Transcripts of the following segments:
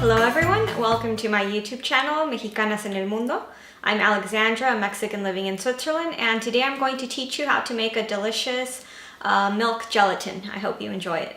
Hello everyone, welcome to my YouTube channel, Mexicanas en el Mundo. I'm Alexandra, a Mexican living in Switzerland, and today I'm going to teach you how to make a delicious milk gelatin. I hope you enjoy it.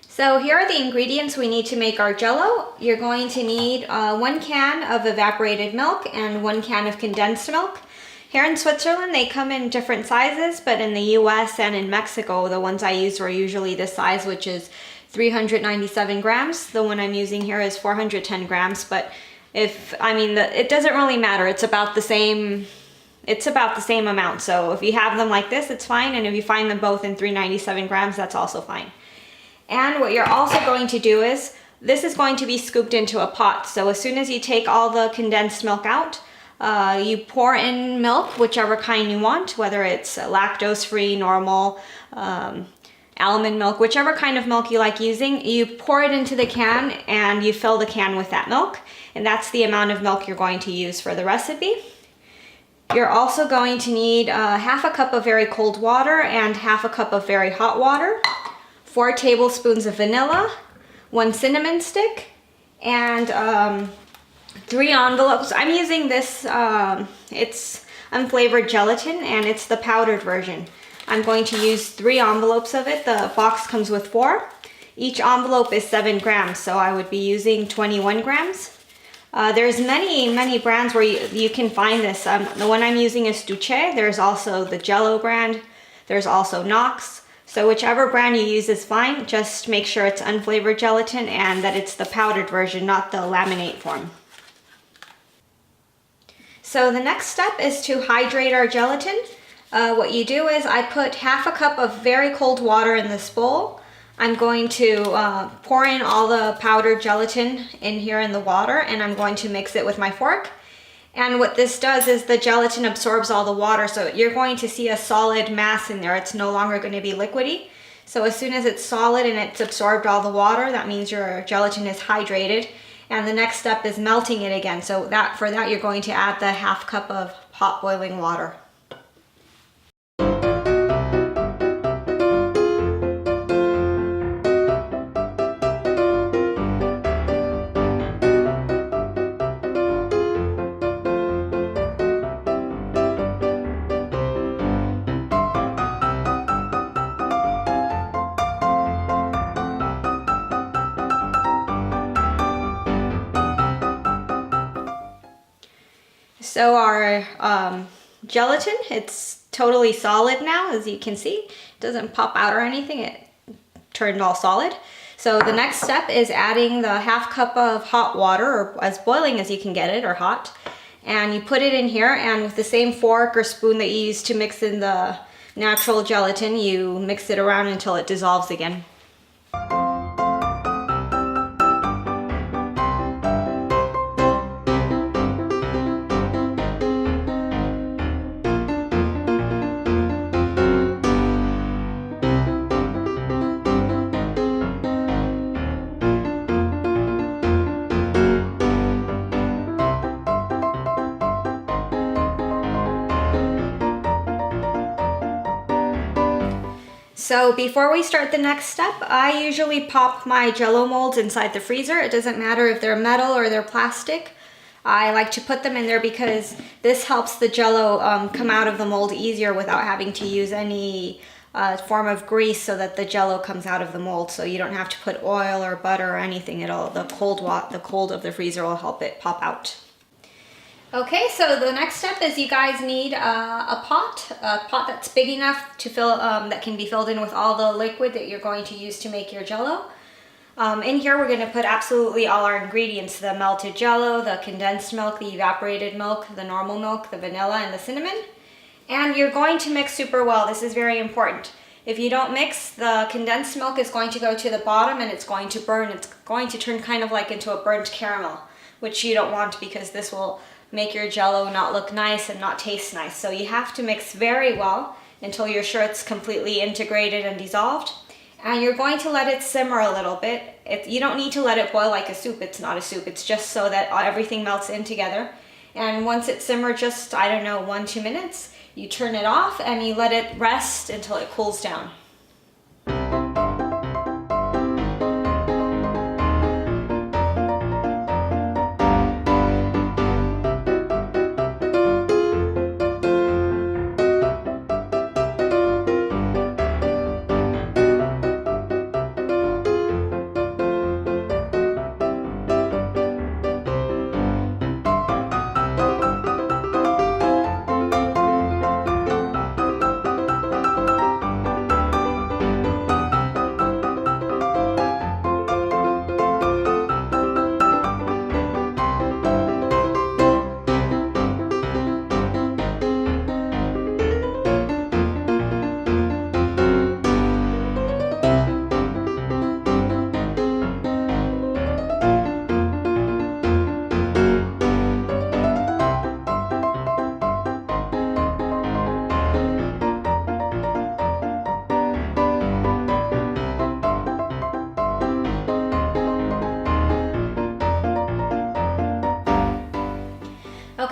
So here are the ingredients we need to make our Jello. You're going to need 1 can of evaporated milk and 1 can of condensed milk. Here in Switzerland, they come in different sizes, but in the US and in Mexico, the ones I use were usually this size, which is 397 grams. The one I'm using here is 410 grams, but it doesn't really matter. It's about the same amount. So if you have them like this, it's fine. And if you find them both in 397 grams, that's also fine. And what you're also going to do is, this is going to be scooped into a pot. So as soon as you take all the condensed milk out, you pour in milk, whichever kind you want, whether it's lactose-free, normal, almond milk, whichever kind of milk you like using. You pour it into the can and you fill the can with that milk. And that's the amount of milk you're going to use for the recipe. You're also going to need half a cup of very cold water and half a cup of very hot water, 4 tablespoons of vanilla, 1 cinnamon stick, and 3 envelopes. I'm using this, it's unflavored gelatin, and it's the powdered version. I'm going to use 3 envelopes of it. The box comes with 4. Each envelope is 7 grams, so I would be using 21 grams. There's many brands where you can find this. The one I'm using is Duce. There's also the Jello brand. There's also Knox. So whichever brand you use is fine. Just make sure it's unflavored gelatin and that it's the powdered version, not the laminate form. So the next step is to hydrate our gelatin. What you do is I put half a cup of very cold water in this bowl. I'm going to pour in all the powdered gelatin in here in the water, and I'm going to mix it with my fork. And what this does is the gelatin absorbs all the water, so you're going to see a solid mass in there. It's no longer going to be liquidy. So as soon as it's solid and it's absorbed all the water, that means your gelatin is hydrated. And the next step is melting it again. So for that you're going to add the half cup of hot boiling water. So our gelatin, it's totally solid now, as you can see. It doesn't pop out or anything, it turned all solid. So the next step is adding the half cup of hot water, or as boiling as you can get it, or hot. And you put it in here, and with the same fork or spoon that you use to mix in the natural gelatin, you mix it around until it dissolves again. So before we start the next step, I usually pop my Jello molds inside the freezer. It doesn't matter if they're metal or they're plastic. I like to put them in there because this helps the Jello come out of the mold easier without having to use any form of grease, so that the Jello comes out of the mold. So you don't have to put oil or butter or anything. The cold of the freezer will help it pop out. Okay, so the next step is you guys need a pot that's big enough to fill, that can be filled in with all the liquid that you're going to use to make your Jello. In here we're going to put absolutely all our ingredients: the melted Jello, the condensed milk, the evaporated milk, the normal milk, the vanilla, and the cinnamon. And you're going to mix super well. This is very important. If you don't mix, the condensed milk is going to go to the bottom and it's going to burn. It's going to turn kind of like into a burnt caramel, which you don't want, because this will make your Jello not look nice and not taste nice. So you have to mix very well until you're sure it's completely integrated and dissolved. And you're going to let it simmer a little bit. You don't need to let it boil like a soup. It's not a soup. It's just so that everything melts in together. And once it simmers just, I don't know, 1-2 minutes, you turn it off and you let it rest until it cools down.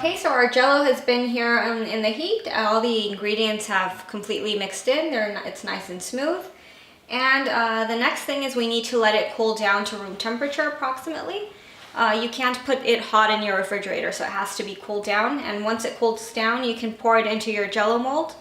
Okay, so our Jello has been here in the heat. All the ingredients have completely mixed in. It's nice and smooth. And the next thing is we need to let it cool down to room temperature approximately. You can't put it hot in your refrigerator, so it has to be cooled down. And once it cools down, you can pour it into your Jello mold.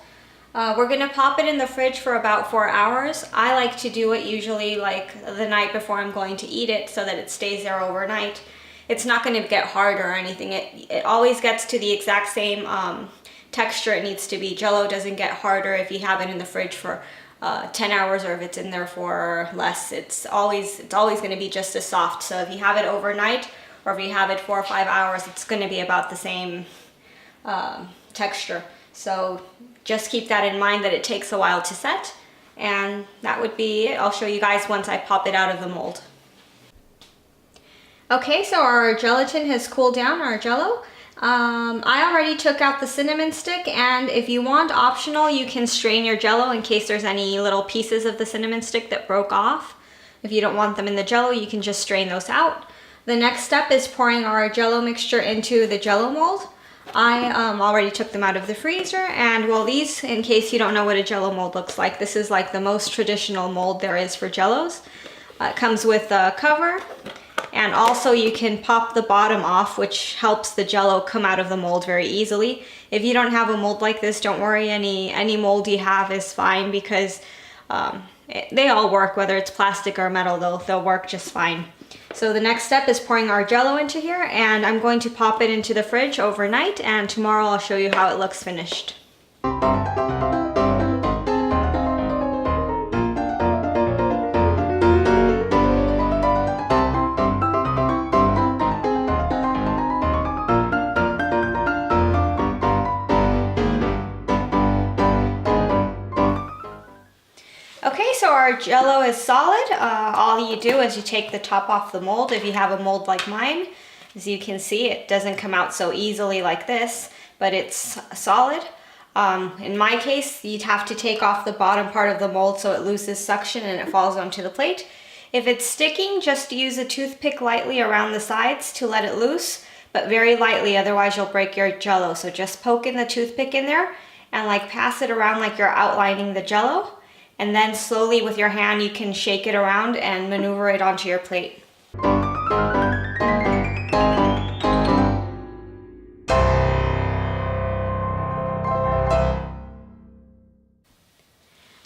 We're gonna pop it in the fridge for about 4 hours. I like to do it usually like the night before I'm going to eat it so that it stays there overnight. It's not gonna get hard or anything. It always gets to the exact same texture it needs to be. Jello doesn't get harder if you have it in the fridge for 10 hours or if it's in there for less. It's always gonna be just as soft. So if you have it overnight or if you have it 4 or 5 hours, it's gonna be about the same texture. So just keep that in mind, that it takes a while to set, and that would be it. I'll show you guys once I pop it out of the mold. Okay, so our gelatin has cooled down, our Jello. I already took out the cinnamon stick, and if you want, optional, you can strain your Jello in case there's any little pieces of the cinnamon stick that broke off. If you don't want them in the Jello, you can just strain those out. The next step is pouring our Jello mixture into the Jello mold. I already took them out of the freezer, and well, these, in case you don't know what a Jello mold looks like, this is like the most traditional mold there is for Jellos. It comes with a cover, and also you can pop the bottom off, which helps the Jello come out of the mold very easily. If you don't have a mold like this, don't worry, any mold you have is fine, because they all work, whether it's plastic or metal, they'll work just fine. So the next step is pouring our Jello into here, and I'm going to pop it into the fridge overnight, and tomorrow I'll show you how it looks finished. Okay, so our Jello is solid. All you do is you take the top off the mold. If you have a mold like mine, as you can see, it doesn't come out so easily like this, but it's solid. In my case, you'd have to take off the bottom part of the mold so it loses suction and it falls onto the plate. If it's sticking, just use a toothpick lightly around the sides to let it loose, but very lightly, otherwise you'll break your Jello. So just poke in the toothpick in there and like pass it around like you're outlining the Jello. And then slowly with your hand you can shake it around and maneuver it onto your plate.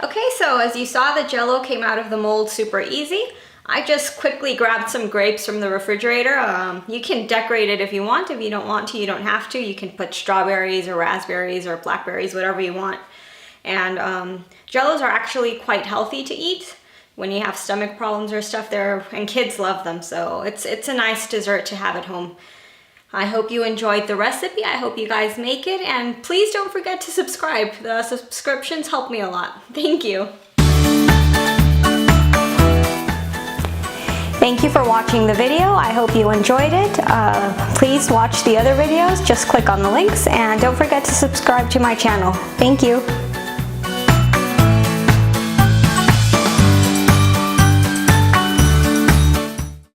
Okay, so as you saw, the Jello came out of the mold super easy. I just quickly grabbed some grapes from the refrigerator. You can decorate it if you want. If you don't want to, you don't have to. You can put strawberries or raspberries or blackberries, whatever you want. And Jellos are actually quite healthy to eat when you have stomach problems or stuff there, and kids love them, so it's a nice dessert to have at home. I hope you enjoyed the recipe. I hope you guys make it, and please don't forget to subscribe. The subscriptions help me a lot. Thank you. Thank you for watching the video. I hope you enjoyed it. Please watch the other videos. Just click on the links, and don't forget to subscribe to my channel. Thank you.